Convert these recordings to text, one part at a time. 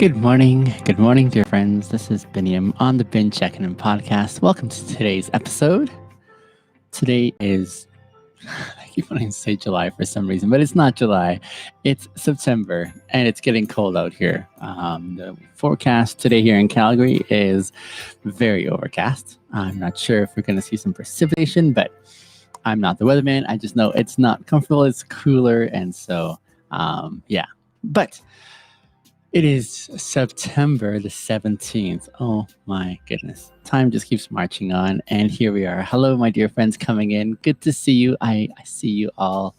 Good morning, dear friends. This is Biniam on the Checkin In podcast. Welcome to today's episode. Today is, I keep wanting to say July for some reason, but it's not July. It's September, and it's getting cold out here. The forecast today here in Calgary is very overcast. I'm not sure if we're going to see some precipitation, but I'm not the weatherman. I just know it's not comfortable. It's cooler, and so, yeah. But it is September the 17th. Oh my goodness. Time just keeps marching on. And here we are. Hello, my dear friends coming in. Good to see you. I see you all.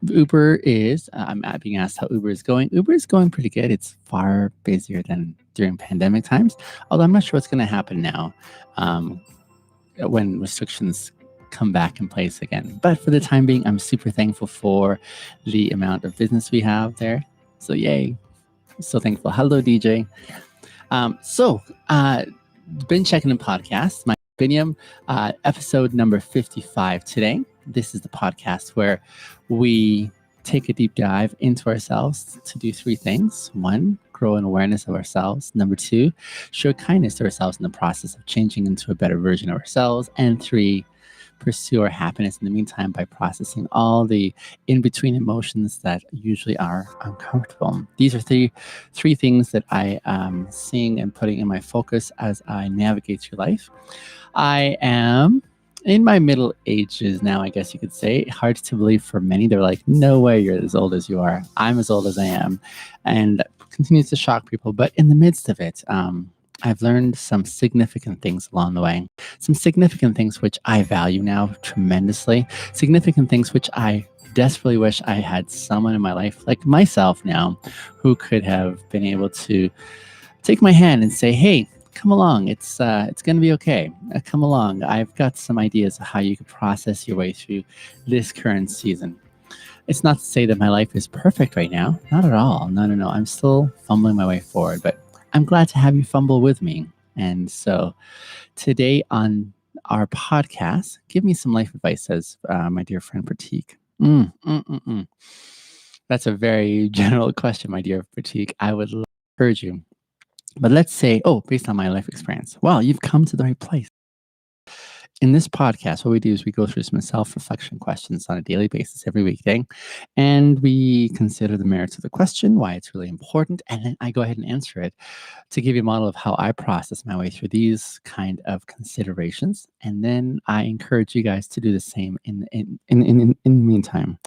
Uber is, I'm being asked how Uber is going. Uber is going pretty good. It's far busier than during pandemic times. Although I'm not sure what's going to happen now when restrictions come back in place again. But for the time being, I'm super thankful for the amount of business we have there. So yay. So thankful. Hello, DJ. Been Checking In podcast, my opinion, episode number 55 today. This is the podcast where we take a deep dive into ourselves to do three things. One, grow an awareness of ourselves. Number two, show kindness to ourselves in the process of changing into a better version of ourselves. And three, pursue our happiness in the meantime by processing all the in-between emotions that usually are uncomfortable. These are three things that I am seeing and putting in my focus as I navigate through life. I am in my middle ages now, I guess you could say. Hard to believe for many. They're like, no way you're as old as you are. I'm as old as I am. And continues to shock people. But in the midst of it, I've learned some significant things along the way, some significant things which I value now tremendously, significant things which I desperately wish I had someone in my life like myself now who could have been able to take my hand and say, hey, come along. It's going to be okay. Come along. I've got some ideas of how you could process your way through this current season. It's not to say that my life is perfect right now. Not at all. No. I'm still fumbling my way forward, but I'm glad to have you fumble with me. And so today on our podcast, give me some life advice, says my dear friend Pratik. That's a very general question, my dear Pratik. I would love to encourage you. But let's say, based on my life experience, well, you've come to the right place. In this podcast, what we do is we go through some self-reflection questions on a daily basis every weekday, and we consider the merits of the question, why it's really important, and then I go ahead and answer it to give you a model of how I process my way through these kind of considerations. And then I encourage you guys to do the same in the meantime.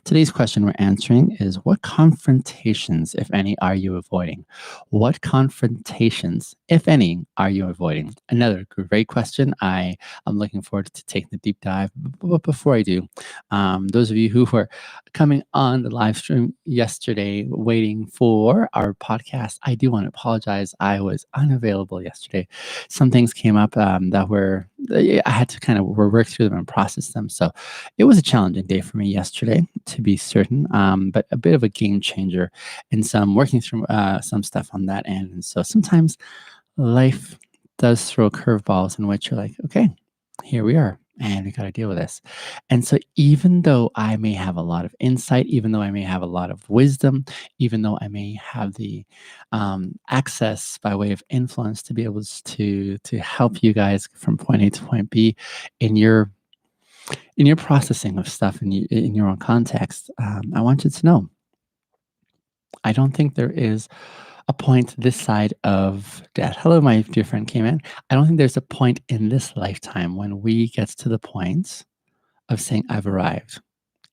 Today's question we're answering is, what confrontations, if any, are you avoiding? What confrontations, if any, are you avoiding? Another great question. I'm looking forward to taking the deep dive. But before I do, those of you who were coming on the live stream yesterday waiting for our podcast, I do want to apologize. I was unavailable yesterday. Some things came up that I had to kind of work through them and process them. So it was a challenging day for me yesterday, to be certain, but a bit of a game changer and some working through some stuff on that end. And so sometimes life does throw curveballs in which you're like, okay, here we are, and we got to deal with this. And so even though I may have a lot of insight, even though I may have a lot of wisdom, even though I may have the access by way of influence to be able to help you guys from point A to point B in your processing of stuff in your own context, I want you to know, I don't think there is a point this side of death. Hello, my dear friend came in. I don't think there's a point in this lifetime when we get to the point of saying, I've arrived.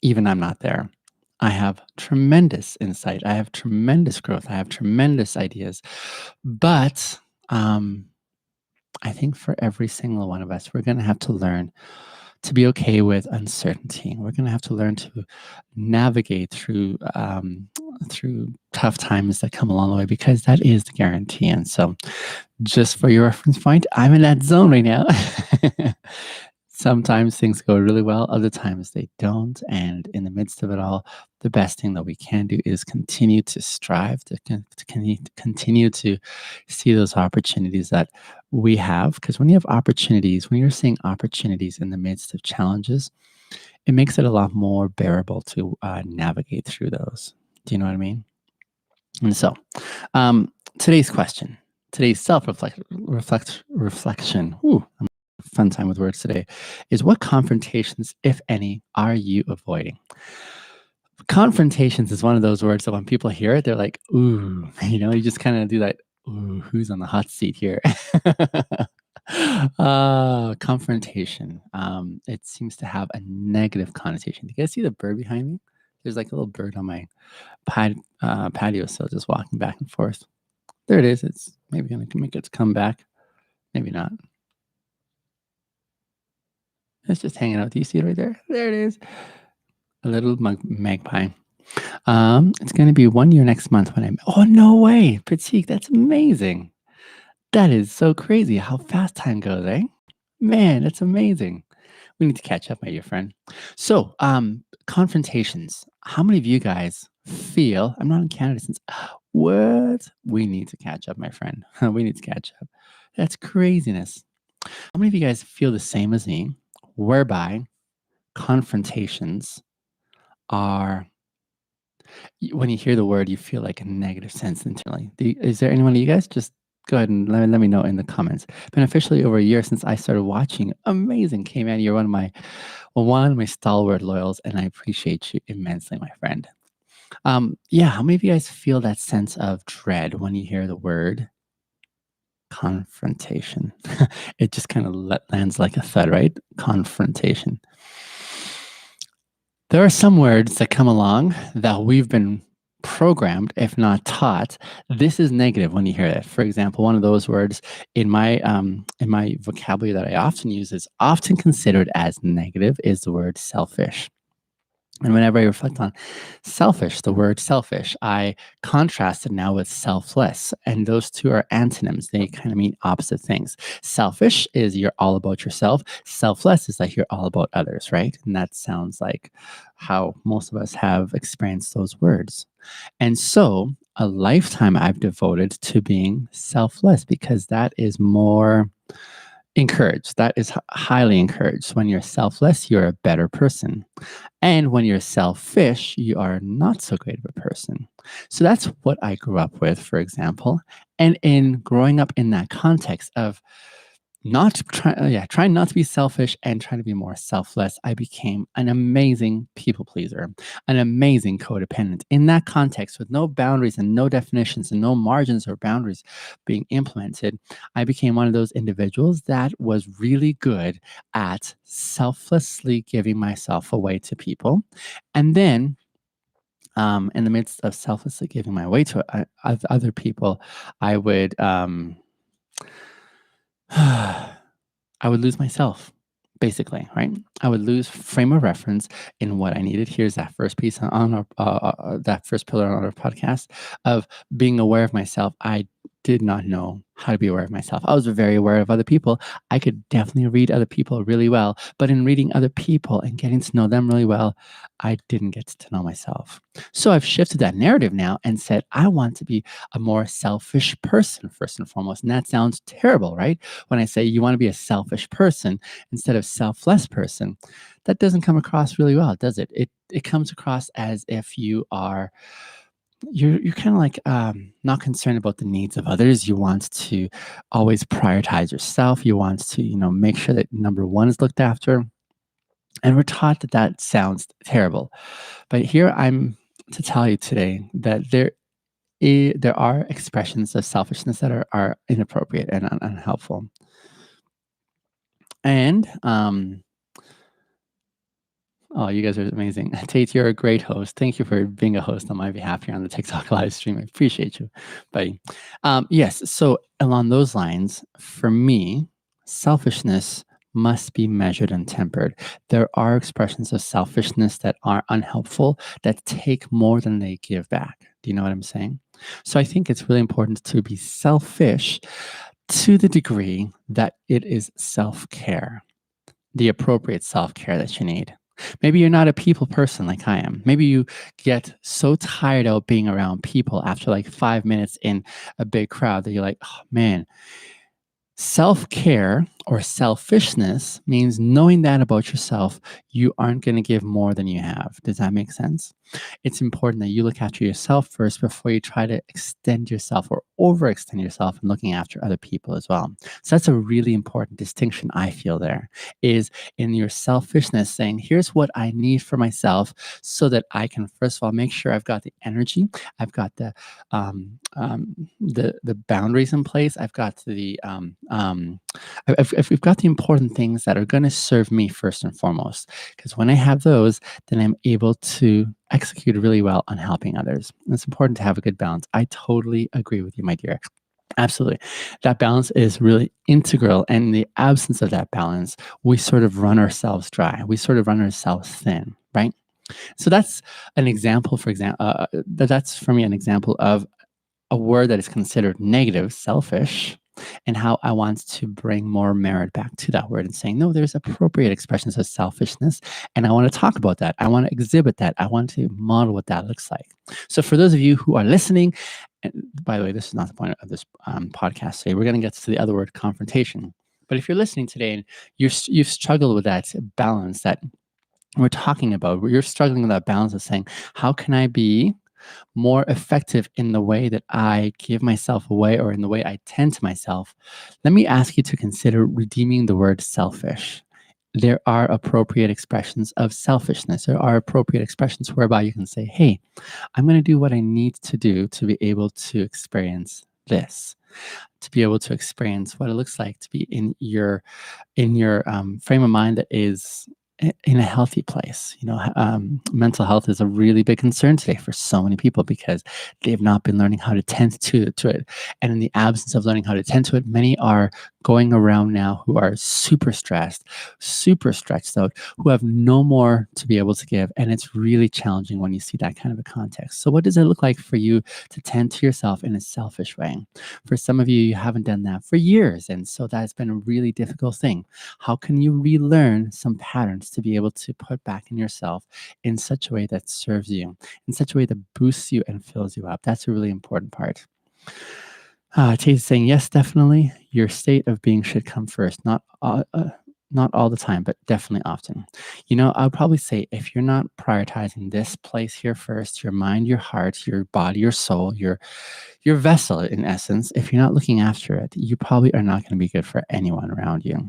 Even I'm not there. I have tremendous insight. I have tremendous growth. I have tremendous ideas. But I think for every single one of us, we're going to have to learn to be okay with uncertainty. We're going to have to learn to navigate through tough times that come along the way, because that is the guarantee. And so, just for your reference point, I'm in that zone right now. Sometimes things go really well, other times they don't. And in the midst of it all, the best thing that we can do is continue to strive, to continue to see those opportunities that we have. Because when you have opportunities, when you're seeing opportunities in the midst of challenges, it makes it a lot more bearable to navigate through those. Do you know what I mean? And so, today's question, today's reflection. Ooh, fun time with words today. Is what confrontations, if any, are you avoiding? Confrontations is one of those words that when people hear it, they're like, ooh, you just kind of do that. Ooh, who's on the hot seat here? Confrontation. It seems to have a negative connotation. Do you guys see the bird behind me? There's like a little bird on my patio sill, just walking back and forth. There it is. It's maybe going to make its comeback. Maybe not. It's just hanging out. Do you see it right there? There it is. A little magpie. It's going to be 1 year next month when I'm. Oh no way, Pratik! That's amazing. That is so crazy how fast time goes, eh? Man, that's amazing. We need to catch up, my dear friend. So, confrontations. How many of you guys feel I'm not in Canada since what? We need to catch up, my friend. We need to catch up. That's craziness. How many of you guys feel the same as me, whereby confrontations are when you hear the word, you feel like a negative sense internally. Is there anyone of you guys? Just go ahead and let me know in the comments. Been officially over a year since I started watching. Amazing, K-Man. You're one of my stalwart loyals, and I appreciate you immensely, my friend. Yeah, how many of you guys feel that sense of dread when you hear the word confrontation? It just kind of lands like a thud, right? Confrontation. There are some words that come along that we've been programmed, if not taught. This is negative when you hear it. For example, one of those words in my vocabulary that I often use is often considered as negative is the word selfish. And whenever I reflect on selfish, the word selfish, I contrast it now with selfless. And those two are antonyms. They kind of mean opposite things. Selfish is you're all about yourself. Selfless is like you're all about others, right? And that sounds like how most of us have experienced those words. And so a lifetime I've devoted to being selfless because that is more encouraged. That is highly encouraged. When you're selfless, you're a better person. And when you're selfish, you are not so great of a person. So that's what I grew up with, for example. And in growing up in that context of trying not to be selfish and trying to be more selfless, I became an amazing people pleaser, an amazing codependent. In that context, with no boundaries and no definitions and no margins or boundaries being implemented, I became one of those individuals that was really good at selflessly giving myself away to people. And then in the midst of selflessly giving my way to other people, I would I would lose myself, basically, right? I would lose frame of reference in what I needed. Here's that first piece on that first pillar on our podcast of being aware of myself. I did not know how to be aware of myself. I was very aware of other people. I could definitely read other people really well, but in reading other people and getting to know them really well, I didn't get to know myself. So I've shifted that narrative now and said, I want to be a more selfish person first and foremost. And that sounds terrible, right? When I say you want to be a selfish person instead of selfless person, that doesn't come across really well, does it? It comes across as if you're kind of like not concerned about the needs of others. You want to always prioritize yourself. You want to make sure that number one is looked after. And we're taught that that sounds terrible, but here I'm to tell you today that there are expressions of selfishness that are inappropriate and unhelpful. And oh, you guys are amazing. Tate, you're a great host. Thank you for being a host on my behalf here on the TikTok live stream. I appreciate you, buddy. Yes, so along those lines, for me, selfishness must be measured and tempered. There are expressions of selfishness that are unhelpful, that take more than they give back. Do you know what I'm saying? So I think it's really important to be selfish to the degree that it is self-care, the appropriate self-care that you need. Maybe you're not a people person like I am. Maybe you get so tired out being around people after like 5 minutes in a big crowd that you're like, oh man, self-care or selfishness means knowing that about yourself, you aren't going to give more than you have. Does that make sense? It's important that you look after yourself first before you try to extend yourself or overextend yourself in looking after other people as well. So that's a really important distinction I feel there is in your selfishness saying, here's what I need for myself so that I can, first of all, make sure I've got the energy, I've got the boundaries in place, I've got if we've got the important things that are going to serve me first and foremost, because when I have those, then I'm able to execute really well on helping others. And it's important to have a good balance. I totally agree with you, my dear. Absolutely. That balance is really integral. And in the absence of that balance, we sort of run ourselves dry. We sort of run ourselves thin, right? So that's an example, for example, that's for me an example of a word that is considered negative, selfish, and how I want to bring more merit back to that word and saying, no, there's appropriate expressions of selfishness. And I want to talk about that. I want to exhibit that. I want to model what that looks like. So for those of you who are listening, and by the way, this is not the point of this podcast today. We're going to get to the other word, confrontation. But if you're listening today and you've struggled with that balance that we're talking about, you're struggling with that balance of saying, how can I be more effective in the way that I give myself away or in the way I tend to myself, let me ask you to consider redeeming the word selfish. There are appropriate expressions of selfishness. There are appropriate expressions whereby you can say, hey, I'm going to do what I need to do to be able to experience this, to be able to experience what it looks like to be in your frame of mind that is in a healthy place. Mental health is a really big concern today for so many people because they've not been learning how to tend to it. And in the absence of learning how to tend to it, many are going around now who are super stressed, super stretched out, who have no more to be able to give. And it's really challenging when you see that kind of a context. So what does it look like for you to tend to yourself in a selfish way? For some of you, you haven't done that for years. And so that's been a really difficult thing. How can you relearn some patterns to be able to put back in yourself in such a way that serves you, in such a way that boosts you and fills you up? That's a really important part. Tate is saying, yes, definitely. Your state of being should come first. Not all the time, but definitely often. I'll probably say if you're not prioritizing this place here first, your mind, your heart, your body, your soul, your vessel, in essence, if you're not looking after it, you probably are not going to be good for anyone around you.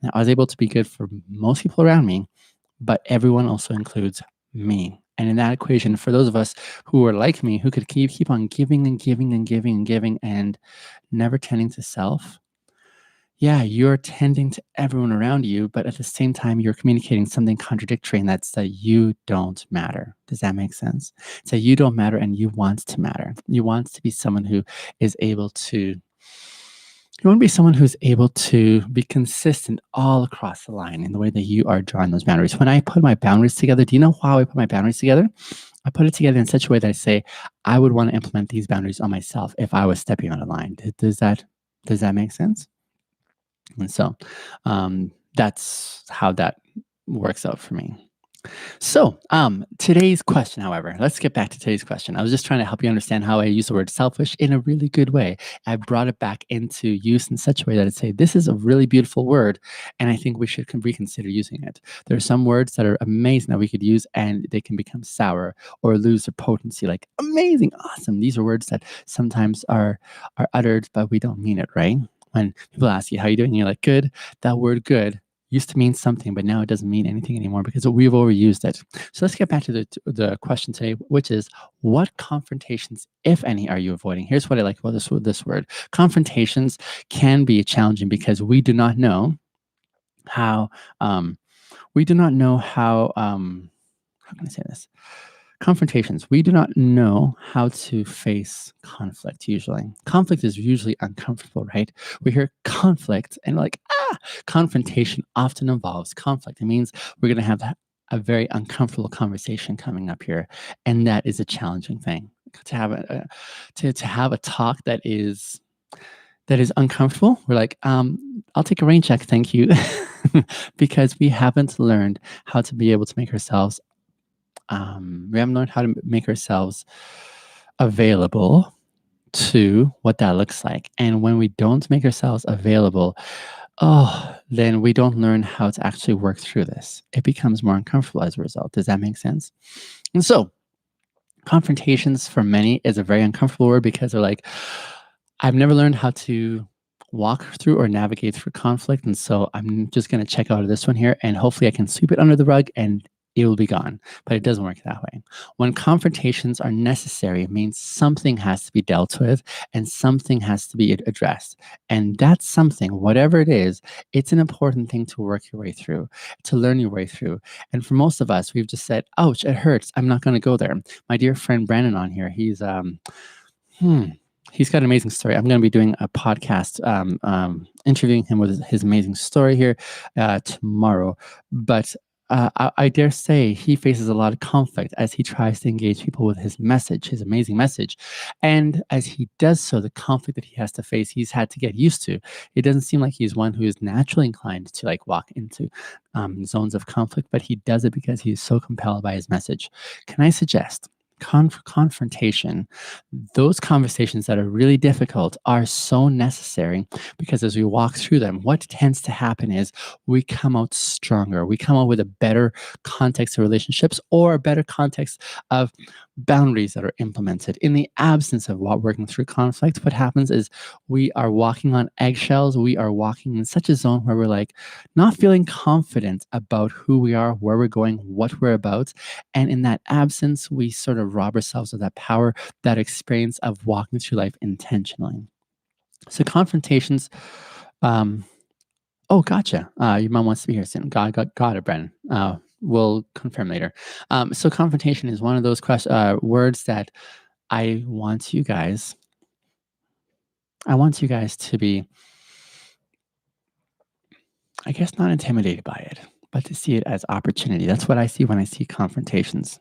Now, I was able to be good for most people around me, but everyone also includes me. And in that equation, for those of us who are like me, who could keep on giving and giving and giving and giving and never tending to self, yeah, you're tending to everyone around you, but at the same time, you're communicating something contradictory, and that's that you don't matter. Does that make sense? So you don't matter and you want to matter. You want to be someone who is able to you want to be someone who's able to be consistent all across the line in the way that you are drawing those boundaries. When I put my boundaries together, do you know how I put my boundaries together? I put it together in such a way that I say, I would want to implement these boundaries on myself if I was stepping on a line. Does that make sense? And so that's how that works out for me. So, today's question, however, let's get back to today's question. I was just trying to help you understand how I use the word selfish in a really good way. I brought it back into use in such a way that I'd say, this is a really beautiful word, and I think we should reconsider using it. There are some words that are amazing that we could use, and they can become sour or lose their potency, like amazing, awesome. These are words that sometimes are uttered, but we don't mean it, right? When people ask you, how you doing? And you're like, good. That word good used to mean something, but now it doesn't mean anything anymore because we've overused it. So let's get back to the question today, which is, what confrontations, if any, are you avoiding? Here's what I like about this word. Confrontations can be challenging because we do not know how, how can I say this? Confrontations. We do not know how to face conflict usually. Conflict is usually uncomfortable, right? We hear conflict and like, confrontation often involves conflict. It means we're going to have a very uncomfortable conversation coming up here. And that is a challenging thing to have to have a talk that is uncomfortable. We're like, I'll take a rain check. Thank you. Because we haven't learned how to be able to make ourselves we haven't learned how to make ourselves available to what that looks like. And when we don't make ourselves available, then we don't learn how to actually work through this. It becomes more uncomfortable as a result. Does that make sense? And so, confrontations for many is a very uncomfortable word because they're like, I've never learned how to walk through or navigate through conflict. And so I'm just going to check out of this one here and hopefully I can sweep it under the rug and it will be gone. But it doesn't work that way. When confrontations are necessary, it means something has to be dealt with and something has to be addressed. And that's something, whatever it is, it's an important thing to work your way through, to learn your way through. And for most of us, we've just said, ouch, it hurts. I'm not going to go there. My dear friend Brandon on here, Hmm. He's got an amazing story. I'm going to be doing a podcast, interviewing him with his amazing story here tomorrow. But I dare say he faces a lot of conflict as he tries to engage people with his message, his amazing message. And as he does so, the conflict that he has to face, he's had to get used to. It doesn't seem like he's one who is naturally inclined to like walk into zones of conflict, but he does it because he is so compelled by his message. Can I suggest? Confrontation, those conversations that are really difficult are so necessary because as we walk through them, what tends to happen is we come out stronger. We come out with a better context of relationships or a better context of boundaries that are implemented. In the absence of what working through conflict, what happens is we are walking on eggshells. We are walking in such a zone where we're like not feeling confident about who we are, where we're going, what we're about. And in that absence, we sort of rob ourselves of that power, that experience of walking through life intentionally. So confrontations, um, oh, gotcha. Your mom wants to be here soon. Got it, Brennan. We'll confirm later. So confrontation is one of those words that I want you guys, I want you guys to be, I guess, not intimidated by it, but to see it as opportunity. That's what I see when I see confrontations.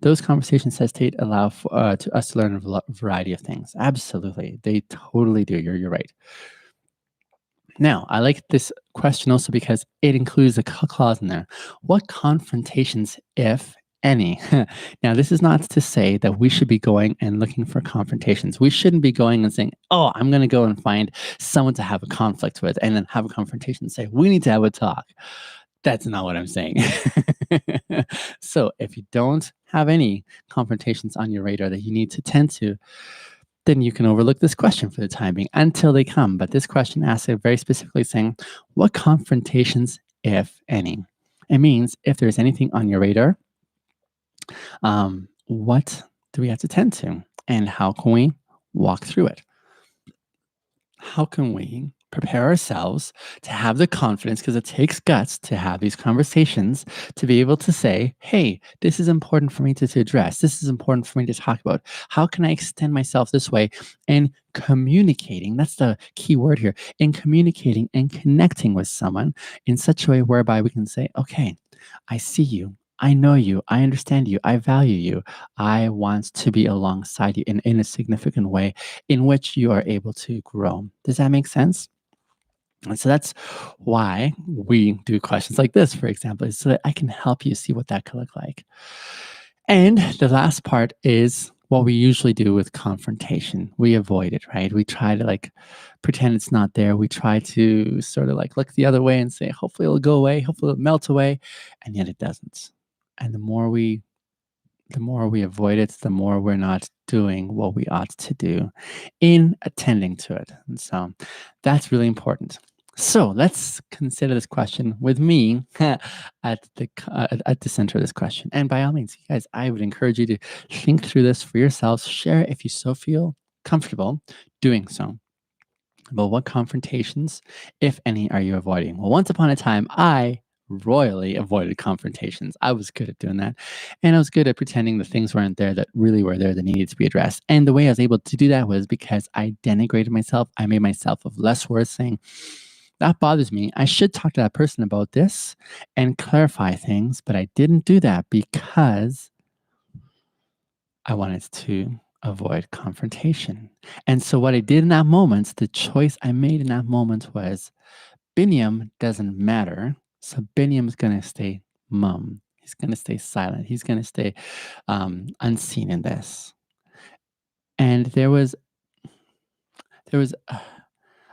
Those conversations hesitate allow to us to learn a variety of things. Absolutely, they totally do. You're right. Now, I like this question also because it includes a clause in there. What confrontations, if any? Now, this is not to say that we should be going and looking for confrontations. We shouldn't be going and saying, oh, I'm going to go and find someone to have a conflict with and then have a confrontation and say, we need to have a talk. That's not what I'm saying. So if you don't have any confrontations on your radar that you need to tend to, then you can overlook this question for the time being until they come. But this question asks it very specifically saying, what confrontations, if any? It means if there's anything on your radar, what do we have to tend to? And how can we walk through it? How can we prepare ourselves to have the confidence because it takes guts to have these conversations to be able to say, hey, this is important for me to address. This is important for me to talk about. How can I extend myself this way? And communicating, that's the key word here, in communicating and connecting with someone in such a way whereby we can say, okay, I see you. I know you. I understand you. I value you. I want to be alongside you in a significant way in which you are able to grow. Does that make sense? And so that's why we do questions like this, for example, is so that I can help you see what that could look like. And the last part is what we usually do with confrontation. We avoid it, right? We try to like pretend it's not there. We try to sort of like look the other way and say, hopefully it'll go away, hopefully it'll melt away. And yet it doesn't. And the more we avoid it, the more we're not doing what we ought to do in attending to it. And so that's really important. So let's consider this question with me at the center of this question. And by all means, you guys, I would encourage you to think through this for yourselves. Share if you so feel comfortable doing so. But what confrontations, if any, are you avoiding? Well, once upon a time, I royally avoided confrontations. I was good at doing that. And I was good at pretending the things weren't there that really were there that needed to be addressed. And the way I was able to do that was because I denigrated myself. I made myself of less worth saying, that bothers me. I should talk to that person about this and clarify things. But I didn't do that because I wanted to avoid confrontation. And so what I did in that moment, the choice I made in that moment was Biniam doesn't matter. So Biniam's going to stay mum. He's going to stay silent. He's going to stay unseen in this. And there was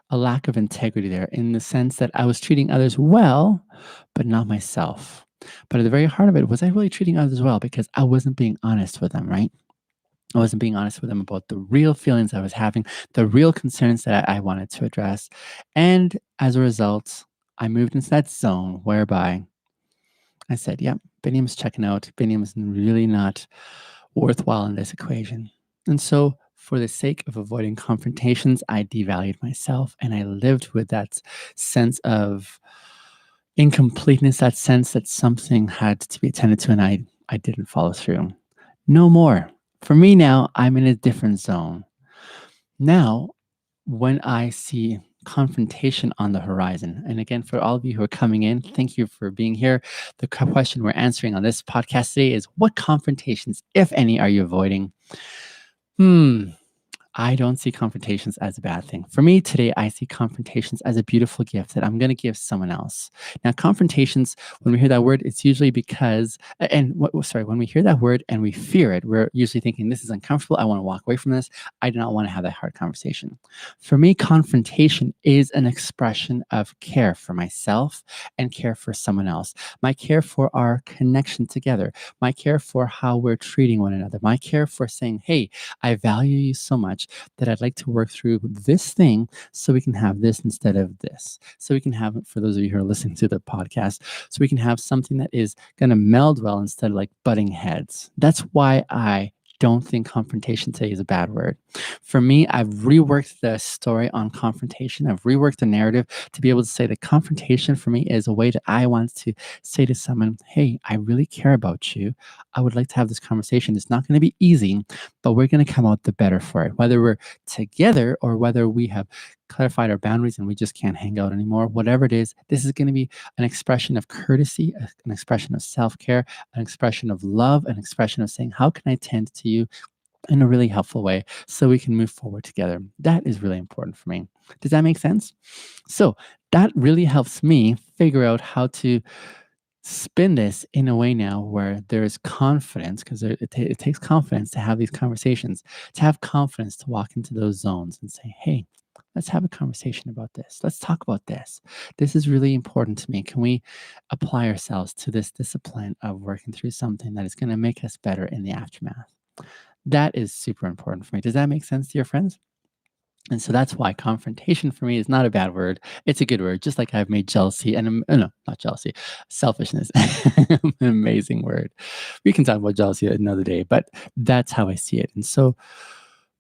a lack of integrity there in the sense that I was treating others well, but not myself. But at the very heart of it, was I really treating others well? Because I wasn't being honest with them, right? I wasn't being honest with them about the real feelings I was having, the real concerns that I wanted to address. And as a result, I moved into that zone whereby I said, yep, Biniam's checking out. Biniam's really not worthwhile in this equation. And so, for the sake of avoiding confrontations, I devalued myself and I lived with that sense of incompleteness, that sense that something had to be attended to and I didn't follow through. No more. For me now, I'm in a different zone. Now, when I see confrontation on the horizon, and again, for all of you who are coming in, thank you for being here. The question we're answering on this podcast today is, what confrontations, if any, are you avoiding? I don't see confrontations as a bad thing. For me today, I see confrontations as a beautiful gift that I'm going to give someone else. Now, confrontations, when we hear that word, it's usually because, when we hear that word and we fear it, we're usually thinking, this is uncomfortable. I want to walk away from this. I do not want to have that hard conversation. For me, confrontation is an expression of care for myself and care for someone else. My care for our connection together, my care for how we're treating one another, my care for saying, hey, I value you so much that I'd like to work through this thing so we can have this instead of this. So we can have, for those of you who are listening to the podcast, so we can have something that is going to meld well instead of like butting heads. That's why I don't think confrontation today is a bad word. For me, I've reworked the story on confrontation. I've reworked the narrative to be able to say that confrontation for me is a way that I want to say to someone, hey, I really care about you. I would like to have this conversation. It's not going to be easy, but we're going to come out the better for it. Whether we're together or whether we have clarified our boundaries and we just can't hang out anymore, whatever it is, this is going to be an expression of courtesy, an expression of self-care, an expression of love, an expression of saying, how can I tend to you in a really helpful way so we can move forward together? That is really important for me. Does that make sense? So that really helps me figure out how to spin this in a way now where there is confidence, because it takes confidence to have these conversations, to have confidence to walk into those zones and say, hey, let's have a conversation about this. Let's talk about this. This is really important to me. Can we apply ourselves to this discipline of working through something that is going to make us better in the aftermath? That is super important for me. Does that make sense to your friends? And so that's why confrontation for me is not a bad word. It's a good word, just like I've made jealousy and no, not jealousy, selfishness, an amazing word. We can talk about jealousy another day, but that's how I see it. And so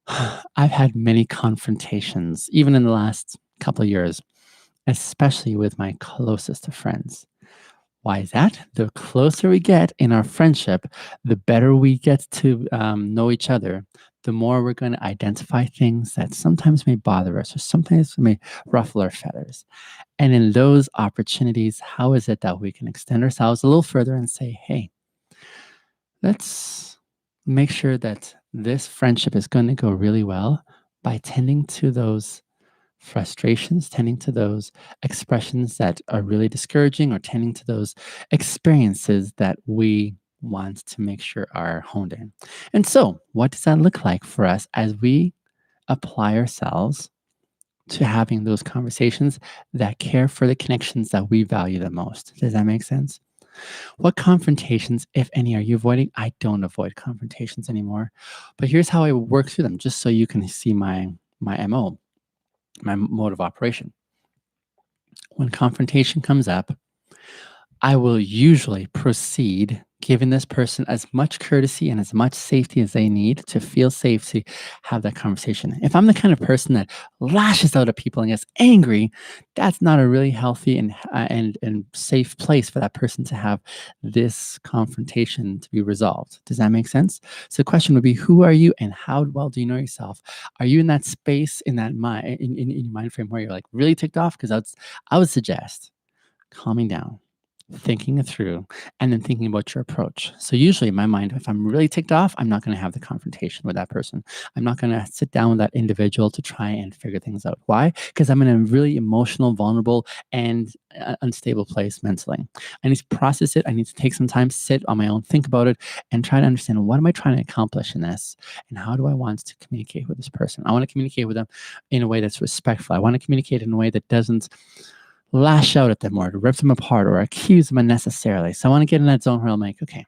I've had many confrontations, even in the last couple of years, especially with my closest of friends. Why is that? The closer we get in our friendship, the better we get to know each other, the more we're going to identify things that sometimes may bother us or sometimes may ruffle our feathers. And in those opportunities, how is it that we can extend ourselves a little further and say, hey, let's make sure that this friendship is going to go really well by tending to those frustrations, tending to those expressions that are really discouraging, or tending to those experiences that we want to make sure are honed in. And so, what does that look like for us as we apply ourselves to having those conversations that care for the connections that we value the most? Does that make sense? What confrontations, if any, are you avoiding? I don't avoid confrontations anymore. But here's how I work through them, just so you can see my MO, my mode of operation. When confrontation comes up, I will usually proceed giving this person as much courtesy and as much safety as they need to feel safe to have that conversation. If I'm the kind of person that lashes out at people and gets angry, that's not a really healthy and safe place for that person to have this confrontation to be resolved. Does that make sense? So the question would be, who are you and how well do you know yourself? Are you in that space, in that mind, in your mind frame where you're like really ticked off? Because I would suggest calming down, thinking it through, and then thinking about your approach. So usually in my mind, if I'm really ticked off, I'm not going to have the confrontation with that person. I'm not going to sit down with that individual to try and figure things out. Why? Because I'm in a really emotional, vulnerable, and unstable place mentally. I need to process it. I need to take some time, sit on my own, think about it, and try to understand, what am I trying to accomplish in this? And how do I want to communicate with this person? I want to communicate with them in a way that's respectful. I want to communicate in a way that doesn't lash out at them or rip them apart or accuse them unnecessarily. So I want to get in that zone where I'm like, okay,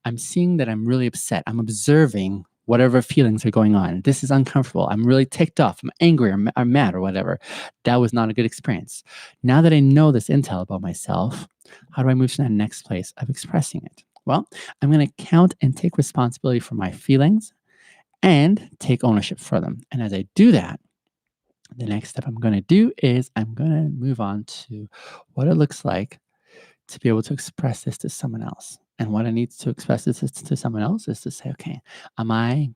I'm seeing that I'm really upset. I'm observing whatever feelings are going on. This is uncomfortable. I'm really ticked off. I'm angry, or I'm mad, or whatever. That was not a good experience. Now that I know this intel about myself, how do I move to that next place of expressing it? Well, I'm going to count and take responsibility for my feelings and take ownership for them. And as I do that, the next step I'm going to do is I'm going to move on to what it looks like to be able to express this to someone else. And what I need to express this to someone else is to say, okay, am I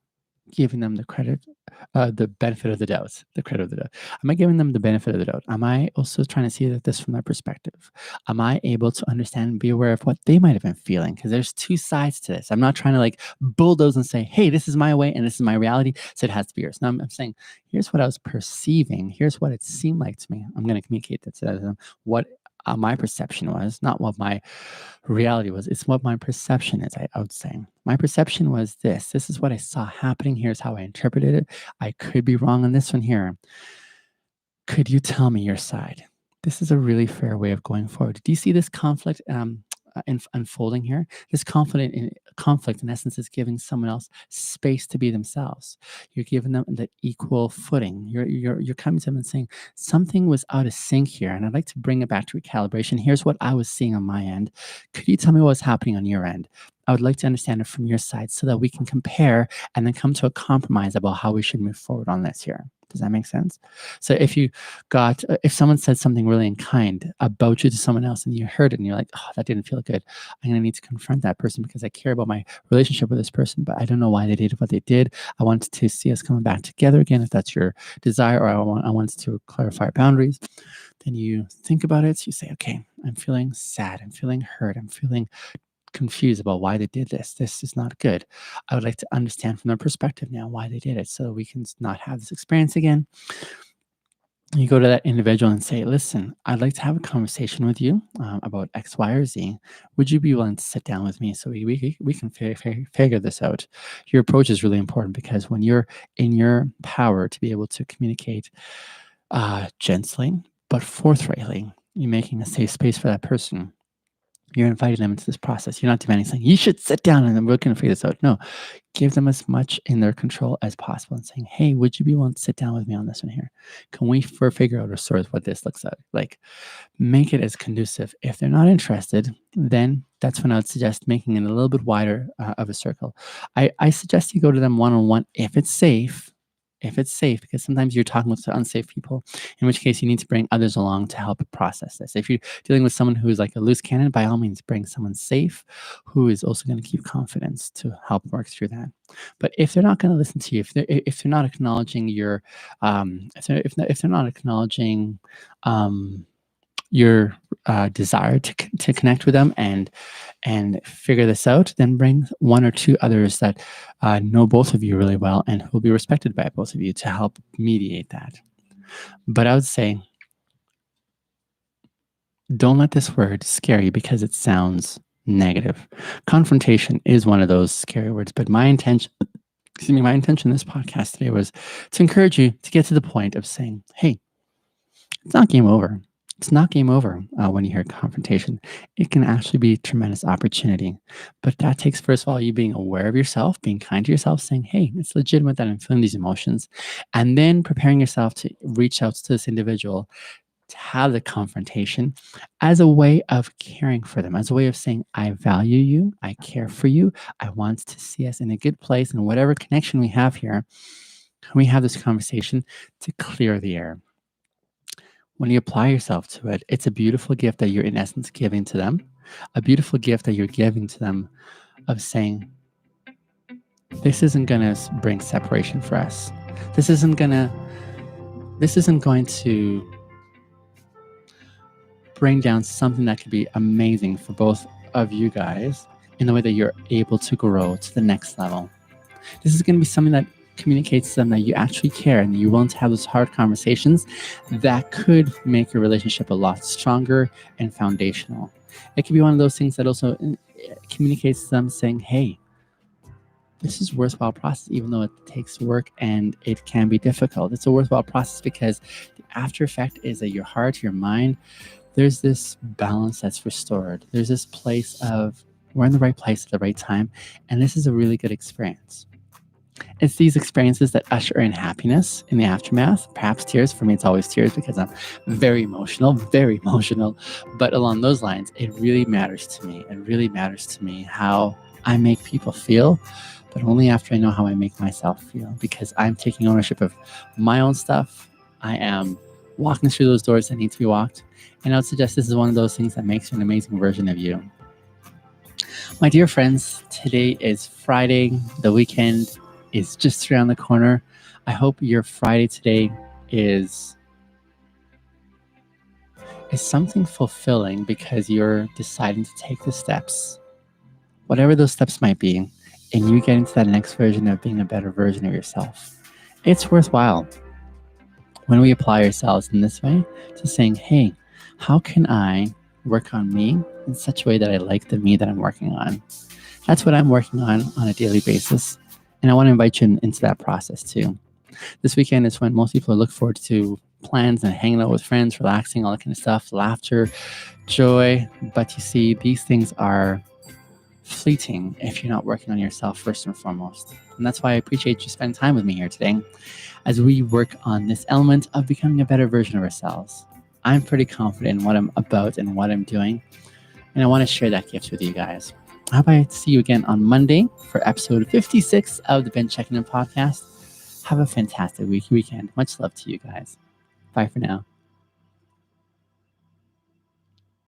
giving them the credit, the benefit of the doubt, the credit of the doubt? Am I giving them the benefit of the doubt? Am I also trying to see this from their perspective? Am I able to understand and be aware of what they might have been feeling? Because there's two sides to this. I'm not trying to like bulldoze and say, hey, this is my way and this is my reality, so it has to be yours. No, I'm saying, here's what I was perceiving. Here's what it seemed like to me. I'm going to communicate that to them. What my perception was, not what my reality was. It's what my perception is, I would say. My perception was this. This is what I saw happening. Here's how I interpreted it. I could be wrong on this one here. Could you tell me your side? This is a really fair way of going forward. Do you see this conflict unfolding here? This conflict, in essence, is giving someone else space to be themselves. You're giving them the equal footing. You're coming to them and saying something was out of sync here, and I'd like to bring it back to recalibration. Here's what I was seeing on my end. Could you tell me what's happening on your end? I would like to understand it from your side so that we can compare and then come to a compromise about how we should move forward on this here. Does that make sense? So if someone said something really unkind about you to someone else and you heard it and you're like, oh, that didn't feel good, I'm going to need to confront that person because I care about my relationship with this person, but I don't know why they did what they did. I want to see us coming back together again, if that's your desire, or I want to clarify boundaries. Then you think about it. So you say, okay, I'm feeling sad. I'm feeling hurt. I'm feeling confused about why they did this. This is not good. I would like to understand from their perspective now why they did it so we can not have this experience again. You go to that individual and say, listen, I'd like to have a conversation with you about X, Y, or Z. Would you be willing to sit down with me so we can figure this out? Your approach is really important because when you're in your power to be able to communicate gently but forthrightly, you're making a safe space for that person. You're inviting them into this process. You're not demanding saying, you should sit down and then we're going to figure this out. No, give them as much in their control as possible and saying, hey, would you be willing to sit down with me on this one here? Can we figure out or sort what this looks like? Make it as conducive. If they're not interested, then that's when I would suggest making it a little bit wider of a circle. I suggest you go to them one-on-one if it's safe. Because sometimes you're talking to unsafe people, in which case you need to bring others along to help process this. If you're dealing with someone who is like a loose cannon, by all means, bring someone safe who is also going to keep confidence to help work through that. But if they're not going to listen to you, if they're not acknowledging if they're not acknowledging your desire to connect with them and figure this out, then bring one or two others that know both of you really well and who will be respected by both of you to help mediate that. But I would say, don't let this word scare you because it sounds negative. Confrontation is one of those scary words, but my intention in this podcast today was to encourage you to get to the point of saying, hey, it's not game over. It's not game over when you hear confrontation. It can actually be a tremendous opportunity. But that takes, first of all, you being aware of yourself, being kind to yourself, saying, hey, it's legitimate that I'm feeling these emotions. And then preparing yourself to reach out to this individual to have the confrontation as a way of caring for them, as a way of saying, I value you, I care for you, I want to see us in a good place, and whatever connection we have here, we have this conversation to clear the air. When you apply yourself to it, it's a beautiful gift that you're in essence giving to them, a beautiful gift that you're giving to them of saying, this isn't going to bring separation for us. This isn't going to bring down something that could be amazing for both of you guys in the way that you're able to grow to the next level. This is going to be something that communicates to them that you actually care and you're willing to have those hard conversations that could make your relationship a lot stronger and foundational. It could be one of those things that also communicates to them saying, hey, this is a worthwhile process, even though it takes work and it can be difficult. It's a worthwhile process because the after effect is that your heart, your mind, there's this balance that's restored. There's this place of we're in the right place at the right time. And this is a really good experience. It's these experiences that usher in happiness in the aftermath, perhaps tears. For me, it's always tears because I'm very emotional, very emotional. But along those lines, it really matters to me. It really matters to me how I make people feel, but only after I know how I make myself feel, because I'm taking ownership of my own stuff. I am walking through those doors that need to be walked. And I would suggest this is one of those things that makes you an amazing version of you. My dear friends, today is Friday. The weekend is just around the corner. I hope your Friday today is something fulfilling because you're deciding to take the steps, whatever those steps might be, and you get into that next version of being a better version of yourself. It's worthwhile when we apply ourselves in this way to saying, hey, how can I work on me in such a way that I like the me that I'm working on? That's what I'm working on a daily basis. And I want to invite you into that process too. This weekend is when most people look forward to plans and hanging out with friends, relaxing, all that kind of stuff, laughter, joy. But you see, these things are fleeting if you're not working on yourself first and foremost. And that's why I appreciate you spending time with me here today as we work on this element of becoming a better version of ourselves. I'm pretty confident in what I'm about and what I'm doing, and I want to share that gift with you guys. I hope I see you again on Monday for episode 56 of the Checkin In podcast. Have a fantastic weekend. Much love to you guys. Bye for now.